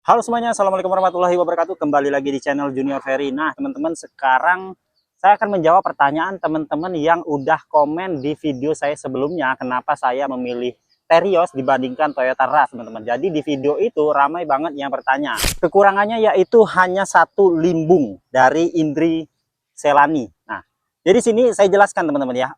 Halo semuanya, Assalamualaikum warahmatullahi wabarakatuh. Kembali lagi di channel Junior Ferry. Nah, teman-teman, sekarang saya akan menjawab pertanyaan teman-teman yang udah komen di video saya sebelumnya. Kenapa saya memilih Terios dibandingkan Toyota Rush, teman-teman. Jadi di video itu ramai banget yang bertanya. Kekurangannya yaitu hanya satu limbung dari Indri Selani. Nah, jadi sini saya jelaskan teman-teman ya.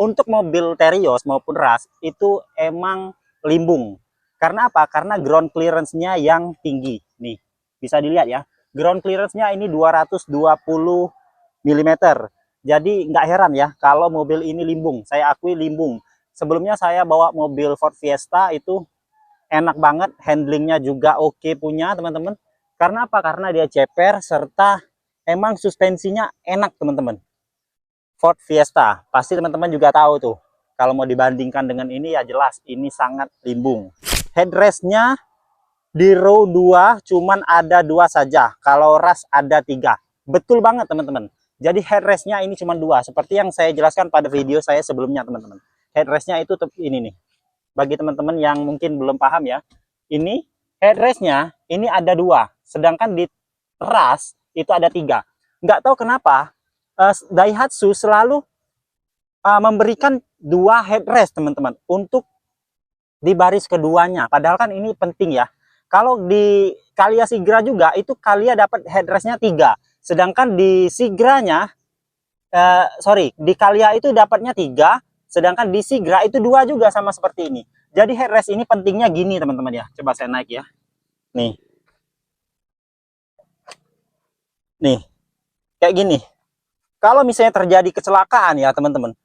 Untuk mobil Terios maupun Rush itu emang limbung. Karena apa? Karena ground clearance-nya yang tinggi. Nih, bisa dilihat ya. Ground clearance-nya ini 220 mm. Jadi nggak heran ya kalau mobil ini limbung. Saya akui limbung. Sebelumnya saya bawa mobil Ford Fiesta itu enak banget. Handlingnya juga oke punya teman-teman. Karena apa? Karena dia ceper serta emang suspensinya enak teman-teman. Ford Fiesta. Pasti teman-teman juga tahu tuh. Kalau mau dibandingkan dengan ini ya jelas ini sangat limbung. Headrestnya di row 2 cuman ada 2 saja. Kalau Rush ada 3. Betul banget teman-teman. Jadi headrestnya ini cuma 2. Seperti yang saya jelaskan pada video saya sebelumnya teman-teman. Headrestnya itu ini nih. Bagi teman-teman yang mungkin belum paham ya. Ini headrestnya ini ada 2. Sedangkan di Rush itu ada 3. Nggak tahu kenapa Daihatsu selalu memberikan 2 headrest teman-teman untuk di baris keduanya. Padahal kan ini penting ya. Kalau di Calya Sigra juga itu Calya dapat headrestnya 3. Sedangkan di Sigranya di Calya itu dapatnya 3. Sedangkan di Sigra itu 2 juga sama seperti ini. Jadi headrest ini pentingnya gini teman-teman ya. Coba saya naik ya. Nih. Nih. Kayak gini. Kalau misalnya terjadi kecelakaan ya teman-teman,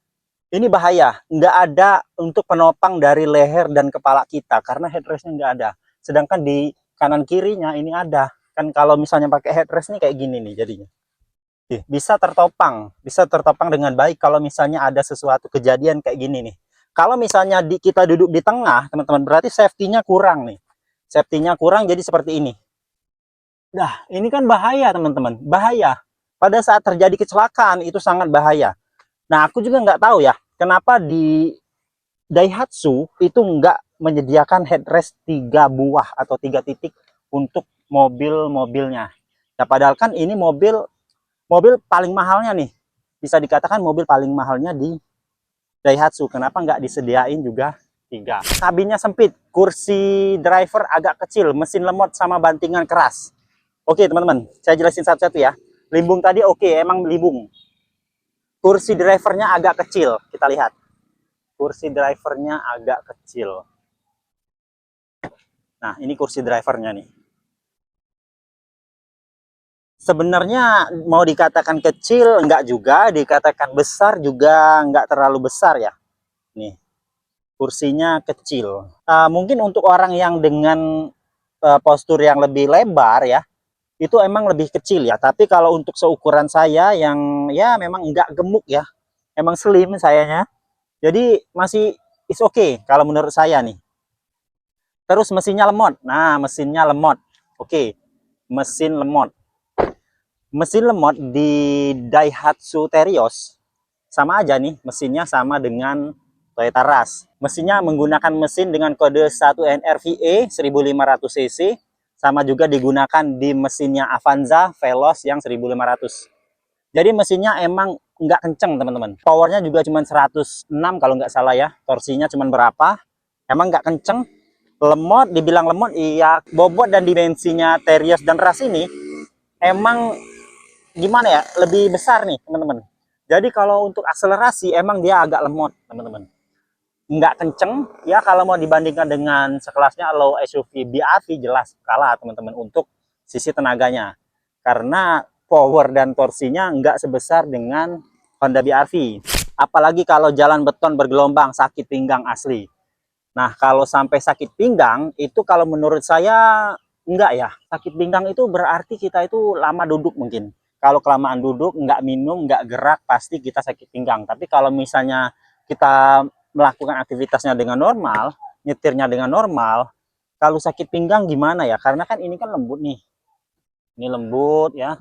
ini bahaya. Nggak ada untuk penopang dari leher dan kepala kita karena headrestnya nggak ada. Sedangkan di kanan kirinya ini ada. Kan kalau misalnya pakai headrest nih kayak gini nih jadinya. Bisa tertopang dengan baik kalau misalnya ada sesuatu kejadian kayak gini nih. Kalau misalnya kita duduk di tengah, teman-teman, berarti safety-nya kurang nih. Safety-nya kurang jadi seperti ini. Nah, ini kan bahaya teman-teman, bahaya. Pada saat terjadi kecelakaan itu sangat bahaya. Nah, aku juga nggak tahu ya, kenapa di Daihatsu itu nggak menyediakan headrest 3 buah atau 3 titik untuk mobil-mobilnya. Nah, padahal kan ini mobil paling mahalnya nih. Bisa dikatakan mobil paling mahalnya di Daihatsu. Kenapa nggak disediain juga 3? Kabinnya sempit, kursi driver agak kecil, mesin lemot sama bantingan keras. Oke teman-teman, saya jelasin satu-satu ya. Limbung tadi oke, emang limbung. Kursi drivernya agak kecil, kita lihat. Kursi drivernya agak kecil. Nah, ini kursi drivernya nih. Sebenarnya mau dikatakan kecil, enggak juga. Dikatakan besar juga enggak terlalu besar ya. Nih, kursinya kecil. Mungkin untuk orang yang dengan postur yang lebih lebar ya, itu emang lebih kecil ya. Tapi kalau untuk seukuran saya yang ya memang enggak gemuk ya, emang slim sayanya. Jadi masih is okay kalau menurut saya nih. Terus mesinnya lemot. Nah, mesinnya lemot. Oke, mesin lemot. Mesin lemot di Daihatsu Terios sama aja nih, mesinnya sama dengan Toyota Rush. Mesinnya menggunakan mesin dengan kode 1NRVE 1500 cc, sama juga digunakan di mesinnya Avanza Veloz yang 1500. Jadi mesinnya emang nggak kenceng teman-teman. Powernya juga cuma 106 kalau nggak salah ya. Torsinya cuma berapa? Emang nggak kenceng. Lemot, dibilang lemot, iya. Bobot dan dimensinya Terios dan Rush ini emang gimana ya, lebih besar nih teman-teman. Jadi kalau untuk akselerasi emang dia agak lemot teman-teman, nggak kenceng ya. Kalau mau dibandingkan dengan sekelasnya low SUV BRV jelas kalah teman-teman untuk sisi tenaganya, karena power dan torsinya nggak sebesar dengan Honda BRV. Apalagi kalau jalan beton bergelombang, sakit pinggang asli. Nah, kalau sampai sakit pinggang itu kalau menurut saya enggak ya. Sakit pinggang itu berarti kita itu lama duduk mungkin. Kalau kelamaan duduk, nggak minum, nggak gerak, pasti kita sakit pinggang. Tapi kalau misalnya kita melakukan aktivitasnya dengan normal, nyetirnya dengan normal, kalau sakit pinggang gimana ya? Karena kan ini kan lembut nih. Ini lembut ya.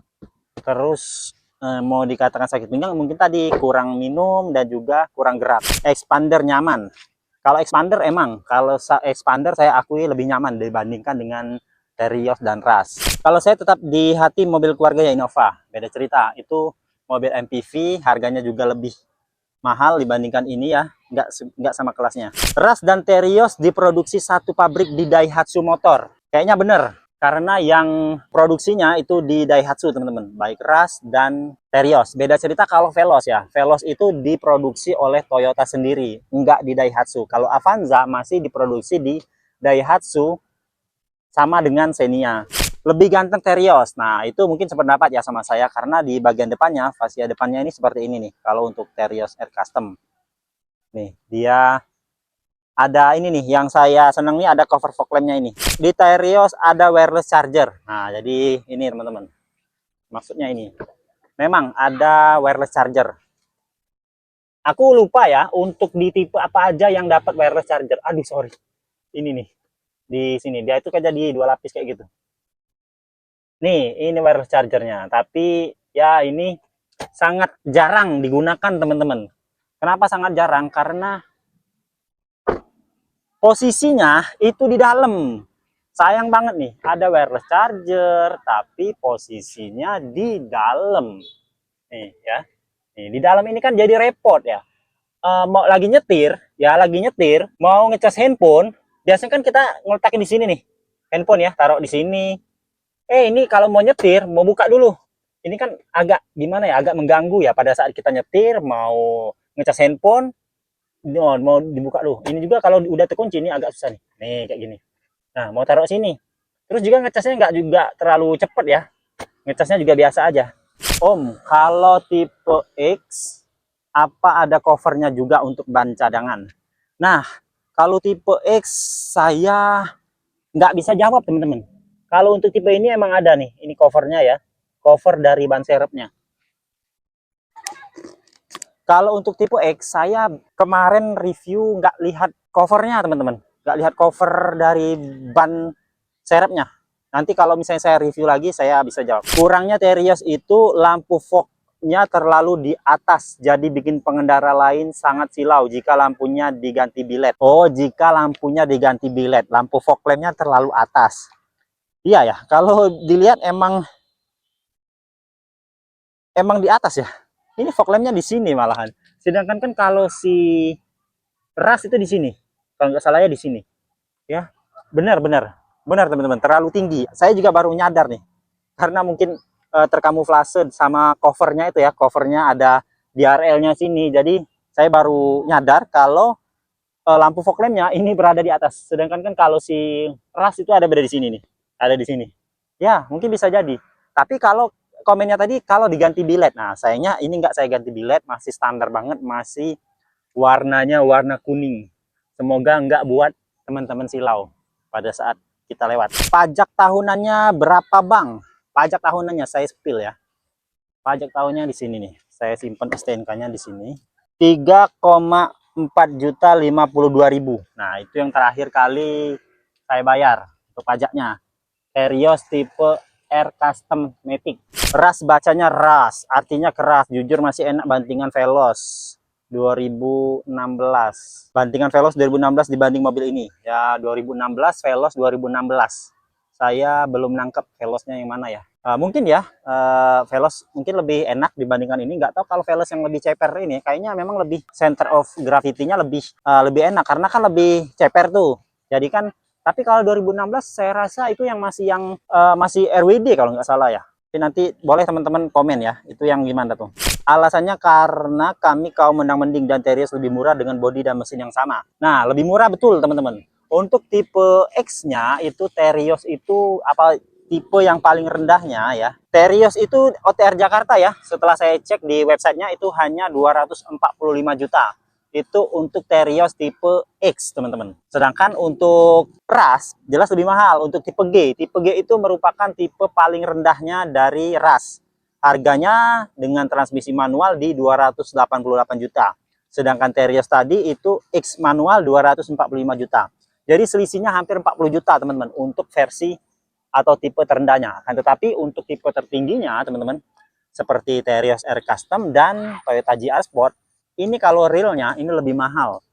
Terus mau dikatakan sakit pinggang mungkin tadi kurang minum dan juga kurang gerak. Expander nyaman. Kalau expander emang, kalau expander saya akui lebih nyaman dibandingkan dengan Terios dan Rush. Kalau saya tetap di hati mobil keluarga ya Innova. Beda cerita. Itu mobil MPV, harganya juga lebih mahal dibandingkan ini ya. Nggak sama kelasnya. Rush dan Terios diproduksi satu pabrik di Daihatsu Motor. Kayaknya bener. Karena yang produksinya itu di Daihatsu teman-teman, baik Rush dan Terios. Beda cerita kalau Veloz ya. Veloz itu diproduksi oleh Toyota sendiri, enggak di Daihatsu. Kalau Avanza masih diproduksi di Daihatsu sama dengan Xenia. Lebih ganteng Terios. Nah, itu mungkin sependapat ya sama saya karena di bagian depannya, fascia depannya ini seperti ini nih. Kalau untuk Terios R Custom. Nih, dia ada ini nih yang saya senang nih, ada cover fog lampnya ini. Di Terios ada wireless charger. Nah, jadi ini teman-teman. Maksudnya ini. Memang ada wireless charger. Aku lupa ya untuk di tipe apa aja yang dapat wireless charger. Aduh, sorry. Ini nih. Di sini dia itu kayak jadi dua lapis kayak gitu. Nih, ini wireless chargernya. Tapi ya ini sangat jarang digunakan teman-teman. Kenapa sangat jarang? Karena posisinya itu di dalam. Sayang banget nih, ada wireless charger, tapi posisinya di dalam. Nih ya, nih di dalam ini kan jadi repot ya. Mau lagi nyetir, mau ngecas handphone, biasanya kan kita ngeletakin di sini nih, handphone ya, taruh di sini. Ini kalau mau nyetir, mau buka dulu. Ini kan agak gimana ya, agak mengganggu ya pada saat kita nyetir, mau ngecas handphone, mau dibuka dulu. Ini juga kalau udah terkunci ini agak susah nih. Nih kayak gini. Nah, mau taruh sini. Terus juga ngecasnya nggak juga terlalu cepet ya. Ngecasnya juga biasa aja. Om, kalau tipe X, apa ada covernya juga untuk ban cadangan? Nah, kalau tipe X, saya nggak bisa jawab teman-teman. Kalau untuk tipe ini emang ada nih, ini covernya ya. Cover dari ban serepnya. Kalau untuk tipe X, saya kemarin review nggak lihat covernya teman-teman. Nggak lihat cover dari ban serepnya. Nanti kalau misalnya saya review lagi, saya bisa jawab. Kurangnya Terios itu lampu fognya terlalu di atas. Jadi bikin pengendara lain sangat silau jika lampunya diganti bilet. Oh, jika lampunya diganti bilet. Lampu fog lampnya terlalu atas. Iya ya, kalau dilihat emang di atas ya. Ini fog lampnya di sini malahan. Sedangkan kan kalau si Rush itu di sini. Kalau nggak salah ya di sini. Ya, benar teman-teman. Terlalu tinggi. Saya juga baru nyadar nih. Karena mungkin terkamuflase sama covernya itu ya. Covernya ada DRL-nya sini. Jadi saya baru nyadar kalau lampu fog lampnya ini berada di atas. Sedangkan kan kalau si Rush itu ada berada di sini nih. Ada di sini. Ya, mungkin bisa jadi. Tapi kalau komennya tadi kalau diganti bilet. Nah, sayangnya ini nggak saya ganti bilet, masih standar banget, masih warnanya warna kuning. Semoga nggak buat teman-teman silau pada saat kita lewat. Pajak tahunannya berapa, Bang? Pajak tahunannya saya spill ya. Pajak tahunnya di sini nih. Saya simpan STNK-nya di sini. 3,4.052.000. Nah, itu yang terakhir kali saya bayar untuk pajaknya. Terios tipe R Custom Matic. Rush bacanya Rush, artinya keras. Jujur masih enak bantingan Veloz 2016. Bantingan Veloz 2016 dibanding mobil ini. Ya 2016 Veloz 2016. Saya belum nangkep Veloznya yang mana ya. Mungkin ya Veloz mungkin lebih enak dibandingkan ini. Nggak tahu kalau Veloz yang lebih ceper ini. Kayaknya memang lebih center of gravity-nya lebih enak karena kan lebih ceper tuh. Jadi kan tapi kalau 2016 saya rasa itu yang masih RWD kalau nggak salah ya. Tapi nanti boleh teman-teman komen ya, itu yang gimana tuh. Alasannya karena kami kaum mendang-mending dan Terios lebih murah dengan bodi dan mesin yang sama. Nah, lebih murah betul teman-teman. Untuk tipe X-nya itu Terios itu apa tipe yang paling rendahnya ya. Terios itu OTR Jakarta ya. Setelah saya cek di websitenya itu hanya 245 juta. Itu untuk Terios tipe X teman-teman. Sedangkan untuk Rush jelas lebih mahal. Untuk tipe G, tipe G itu merupakan tipe paling rendahnya dari Rush. Harganya dengan transmisi manual di 288 juta. Sedangkan Terios tadi itu X manual 245 juta. Jadi selisihnya hampir 40 juta teman-teman untuk versi atau tipe terendahnya. Tetapi untuk tipe tertingginya teman-teman seperti Terios R Custom dan Toyota GR Sport, ini kalau realnya ini lebih mahal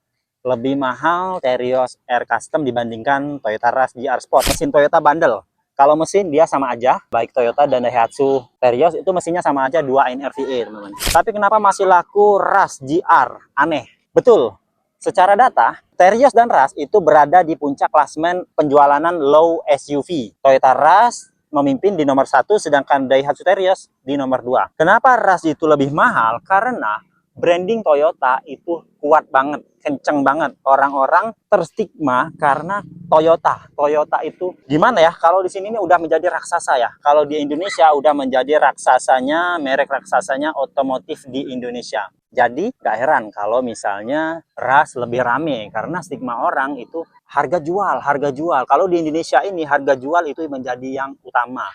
Terios R Custom dibandingkan Toyota Rush GR Sport. Mesin Toyota bandel, Kalau mesin dia sama aja, baik Toyota dan Daihatsu Terios itu mesinnya sama aja 2 NRVA teman-teman. Tapi kenapa masih laku Rush GR? Aneh. Betul. Secara data, Terios dan Rush itu berada di puncak klasemen penjualanan low SUV. Toyota Rush memimpin di nomor 1, sedangkan Daihatsu Terios di nomor 2. Kenapa Rush itu lebih mahal? Karena branding Toyota itu kuat banget, kenceng banget. Orang-orang terstigma karena Toyota. Toyota itu gimana ya? Kalau di sini ini udah menjadi raksasa ya. Kalau di Indonesia udah menjadi raksasanya, merek raksasanya otomotif di Indonesia. Jadi gak heran kalau misalnya Rush lebih rame karena stigma orang itu harga jual, harga jual. Kalau di Indonesia ini harga jual itu menjadi yang utama.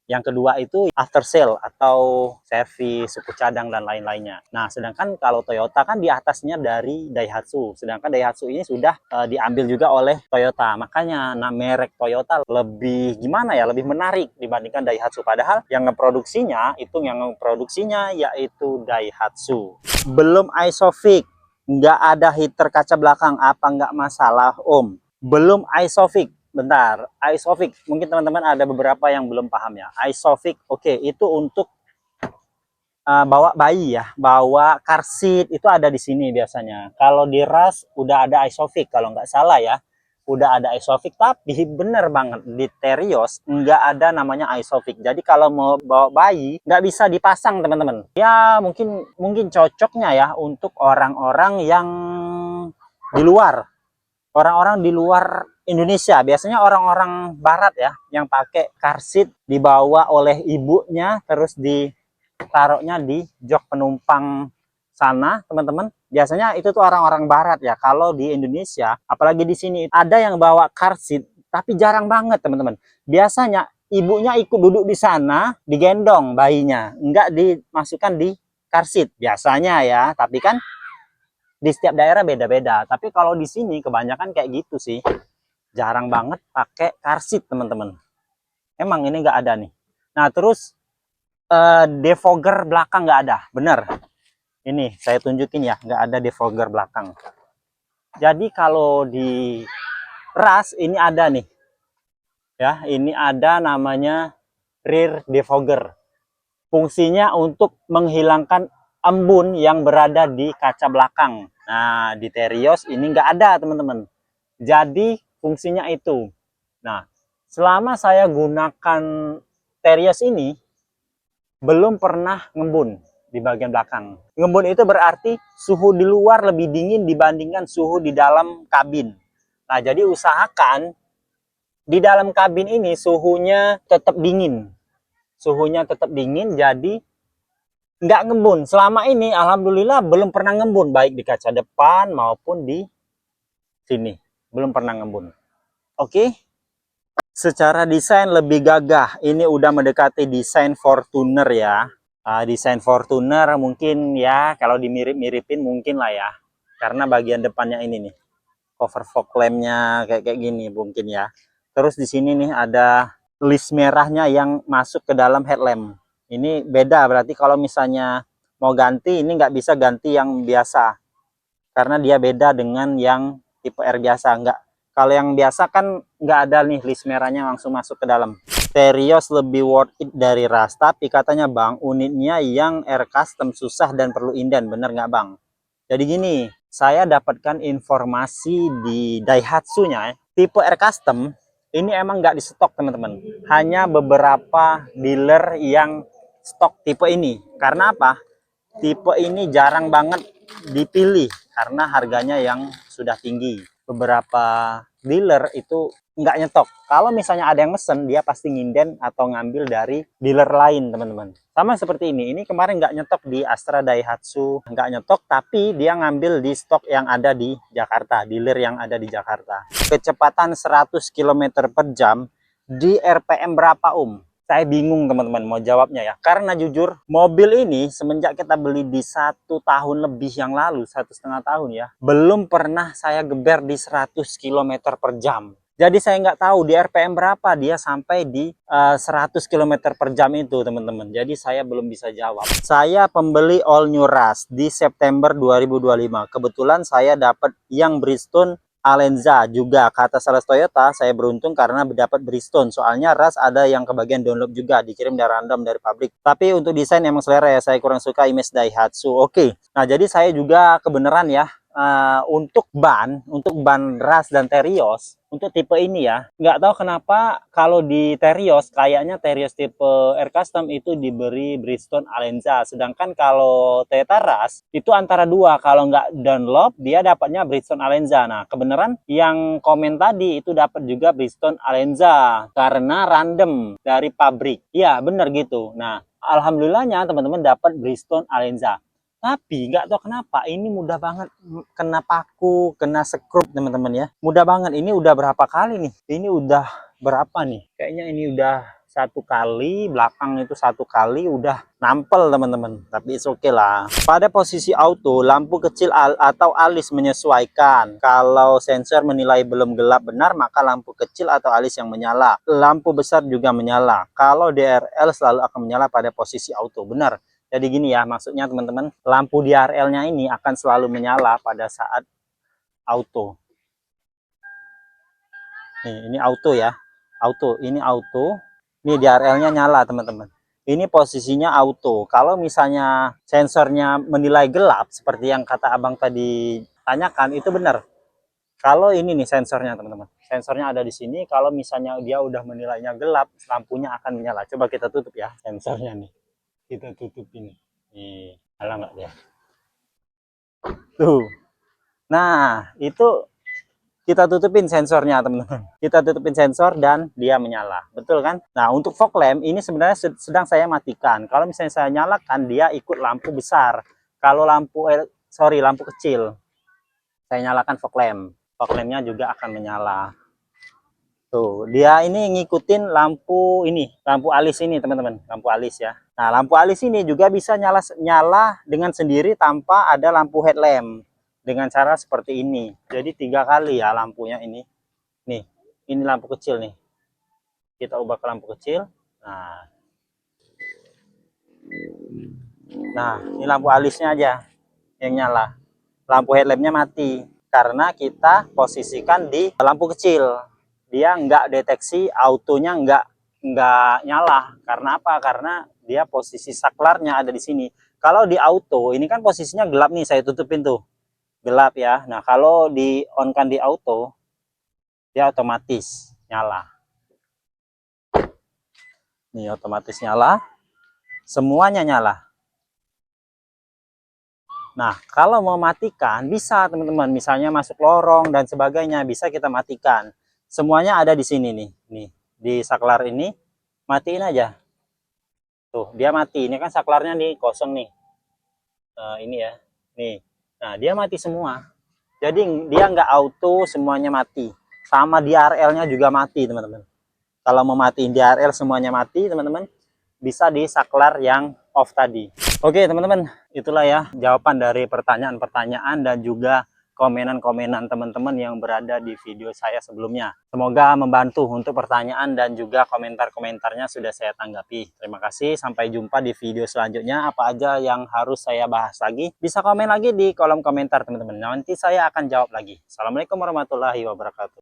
Yang kedua itu after sale atau servis, suku cadang, dan lain-lainnya. Nah, sedangkan kalau Toyota kan di atasnya dari Daihatsu. Sedangkan Daihatsu ini sudah diambil juga oleh Toyota. Makanya merek Toyota lebih gimana ya, lebih menarik dibandingkan Daihatsu. Padahal yang ngeproduksinya yaitu Daihatsu. Belum Isofix, nggak ada heater kaca belakang. Apa nggak masalah, Om? Belum Isofix. Bentar, Isofix, mungkin teman-teman ada beberapa yang belum paham ya. Isofix, oke, itu untuk bawa bayi ya, bawa car seat itu ada di sini biasanya. Kalau di Rush udah ada Isofix kalau nggak salah ya, udah ada Isofix. Tapi bener banget di Terios nggak ada namanya Isofix. Jadi kalau mau bawa bayi nggak bisa dipasang teman-teman. Ya mungkin cocoknya ya untuk orang-orang yang di luar. Orang-orang di luar Indonesia, biasanya orang-orang barat ya, yang pakai car seat dibawa oleh ibunya, terus ditaruhnya di jok penumpang sana, teman-teman. Biasanya itu tuh orang-orang barat ya. Kalau di Indonesia, apalagi di sini, ada yang bawa car seat, tapi jarang banget, teman-teman. Biasanya ibunya ikut duduk di sana, digendong bayinya, enggak dimasukkan di car seat, biasanya ya. Tapi kan di setiap daerah beda-beda. Tapi kalau di sini kebanyakan kayak gitu sih. Jarang banget pakai car seat, teman-teman. Emang ini nggak ada nih. Nah, terus defogger belakang nggak ada. Bener. Ini saya tunjukin ya, nggak ada defogger belakang. Jadi kalau di Rush ini ada nih. Ya, ini ada namanya rear defogger. Fungsinya untuk menghilangkan embun yang berada di kaca belakang. Nah, di Terios ini nggak ada, teman-teman. Jadi, fungsinya itu. Nah, selama saya gunakan Terios ini, belum pernah ngembun di bagian belakang. Ngembun itu berarti suhu di luar lebih dingin dibandingkan suhu di dalam kabin. Nah, jadi usahakan di dalam kabin ini suhunya tetap dingin. Suhunya tetap dingin, jadi nggak ngembun. Selama ini alhamdulillah belum pernah ngembun, baik di kaca depan maupun di sini belum pernah ngembun. Oke. Secara desain lebih gagah, ini udah mendekati desain Fortuner ya. Desain Fortuner mungkin ya, kalau dimirip-miripin mungkin lah ya, karena bagian depannya ini nih, cover fog lampnya kayak gini mungkin ya. Terus di sini nih ada list merahnya yang masuk ke dalam headlamp. Ini beda, berarti kalau misalnya mau ganti, ini nggak bisa ganti yang biasa. Karena dia beda dengan yang tipe R biasa. Kalau yang biasa kan nggak ada nih list merahnya langsung masuk ke dalam. Terios lebih worth it dari Rush. Tapi katanya bang, unitnya yang R custom susah dan perlu inden. Bener nggak bang? Jadi gini, saya dapatkan informasi di Daihatsu-nya. Tipe R custom ini emang nggak di stok teman-teman. Hanya beberapa dealer yang stok tipe ini. Karena apa? Tipe ini jarang banget dipilih karena harganya yang sudah tinggi. Beberapa dealer itu nggak nyetok. Kalau misalnya ada yang mesen, dia pasti nginden atau ngambil dari dealer lain, teman-teman. Sama seperti ini kemarin nggak nyetok di Astra Daihatsu, nggak nyetok, tapi dia ngambil di stok yang ada di Jakarta, dealer yang ada di Jakarta. Kecepatan 100 km per jam di RPM berapa, Om? Saya bingung teman-teman mau jawabnya ya. Karena jujur mobil ini semenjak kita beli di 1 tahun lebih yang lalu, 1,5 tahun ya, belum pernah saya geber di 100 km per jam. Jadi saya nggak tahu di RPM berapa dia sampai di 100 km per jam itu teman-teman. Jadi saya belum bisa jawab. Saya pembeli all new Rush di September 2025. Kebetulan saya dapat yang Bridgestone Alenza juga. Kata sales Toyota, saya beruntung karena dapat Bridgestone. Soalnya ras ada yang kebagian download juga, dikirim dari random dari pabrik. Tapi untuk desain emang selera ya, saya kurang suka image Daihatsu. Oke. Nah, jadi saya juga kebenaran ya, untuk ban ras dan Terios untuk tipe ini ya, nggak tahu kenapa kalau di Terios kayaknya Terios tipe R Custom itu diberi Bridgestone Alenza, sedangkan kalau Toyota Rush itu antara dua, kalau nggak Dunlop dia dapatnya Bridgestone Alenza. Nah kebenaran yang komen tadi itu dapat juga Bridgestone Alenza karena random dari pabrik, ya bener gitu. Nah alhamdulillahnya teman-teman dapat Bridgestone Alenza. Tapi nggak tahu kenapa ini mudah banget kena paku, kena sekrup teman-teman ya. Mudah banget. Ini udah berapa kali nih? Ini udah berapa nih? Kayaknya ini udah satu kali, belakang itu satu kali udah nampel teman-teman. Tapi it's okay lah. Pada posisi auto, lampu kecil atau alis menyesuaikan. Kalau sensor menilai belum gelap benar, maka lampu kecil atau alis yang menyala. Lampu besar juga menyala. Kalau DRL selalu akan menyala pada posisi auto. Benar. Jadi gini ya, maksudnya teman-teman, lampu DRL-nya ini akan selalu menyala pada saat auto. Nih, ini auto ya. Auto, ini auto. Ini DRL-nya nyala, teman-teman. Ini posisinya auto. Kalau misalnya sensornya menilai gelap, seperti yang kata abang tadi tanyakan, itu benar. Kalau ini nih sensornya, teman-teman. Sensornya ada di sini. Kalau misalnya dia udah menilainya gelap, lampunya akan menyala. Coba kita tutup ya sensornya nih. Kita tutup ini. Nih, nyala nggak dia? Tuh. Nah, itu kita tutupin sensornya, teman-teman. Kita tutupin sensor dan dia menyala. Betul kan? Nah, untuk fog lamp ini sebenarnya sedang saya matikan. Kalau misalnya saya nyalakan, dia ikut lampu besar. Kalau lampu kecil, saya nyalakan fog lamp. Fog lampnya juga akan menyala. Tuh, dia ini ngikutin lampu ini, lampu alis ini, teman-teman. Lampu alis ya. Nah, lampu alis ini juga bisa nyala dengan sendiri tanpa ada lampu headlamp. Dengan cara seperti ini. Jadi 3 kali ya lampunya ini. Nih, ini lampu kecil nih. Kita ubah ke lampu kecil. Nah, ini lampu alisnya aja yang nyala. Lampu headlampnya mati karena kita posisikan di lampu kecil. Dia nggak deteksi, autonya nggak nyala. Karena apa? Karena dia posisi saklarnya ada di sini. Kalau di auto, ini kan posisinya gelap nih, saya tutupin tuh. Gelap ya. Nah, kalau di on kan di auto, dia otomatis nyala. Nih, otomatis nyala. Semuanya nyala. Nah, kalau mau matikan bisa teman-teman, misalnya masuk lorong dan sebagainya bisa kita matikan. Semuanya ada di sini nih, di saklar ini matiin aja. Tuh, dia mati. Ini kan saklarnya nih kosong nih. Ini ya, nih. Nah, dia mati semua. Jadi dia nggak auto, semuanya mati. Sama DRL-nya juga mati, teman-teman. Kalau mau matiin DRL semuanya mati, teman-teman, bisa di saklar yang off tadi. Oke teman-teman, itulah ya jawaban dari pertanyaan-pertanyaan dan juga komenan-komenan teman-teman yang berada di video saya sebelumnya. Semoga membantu untuk pertanyaan dan juga komentar-komentarnya sudah saya tanggapi. Terima kasih, sampai jumpa di video selanjutnya. Apa aja yang harus saya bahas lagi, bisa komen lagi di kolom komentar teman-teman. Nanti saya akan jawab lagi. Assalamualaikum warahmatullahi wabarakatuh.